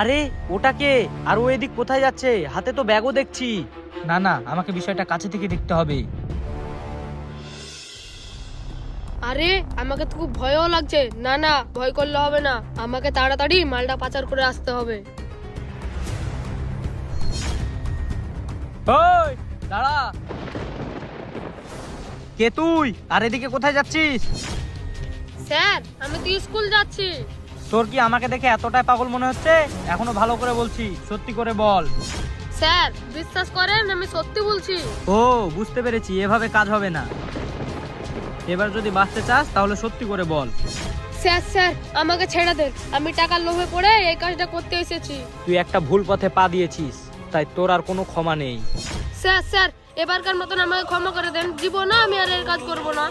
আরে ওটা কে? আর ও এদিক কোথায় যাচ্ছে? হাতে তো ব্যাগও দেখছি। না না, আমাকে বিষয়টা কাছে থেকে দেখতে হবে। আরে আমাকে তো খুব ভয়ও লাগছে। না না, ভয় করলে হবে না, আমাকে তাড়াতাড়ি মালটা পাচার করে আসতে হবে। ওই দাঁড়া, কে তুই? আর এদিকে কোথায় যাচ্ছিস? স্যার, আমি তো স্কুল যাচ্ছি। তোর কি আমাকে দেখে এতটাই পাগল মনে হচ্ছে? এখনো ভালো করে বলছি, সত্যি করে বল। স্যার, বিশ্বাস করেন, আমি সত্যি বলছি। ও, বুঝতে পেরেছি, এভাবে কাজ হবে না। এবার যদি বাঁচতে চাস তাহলে সত্যি করে বল। স্যার স্যার, আমাকে ছেড়ে দেন, আমি টাকার লোভে পড়ে এই কাজটা করতে এসেছি। তুই একটা ভুল পথে পা দিয়েছিস, তাই তোর আর কোনো ক্ষমা নেই। স্যার স্যার, এবারকার মতন আমাকে ক্ষমা করে দেন, জীবনে আমি আর এর কাজ করব না।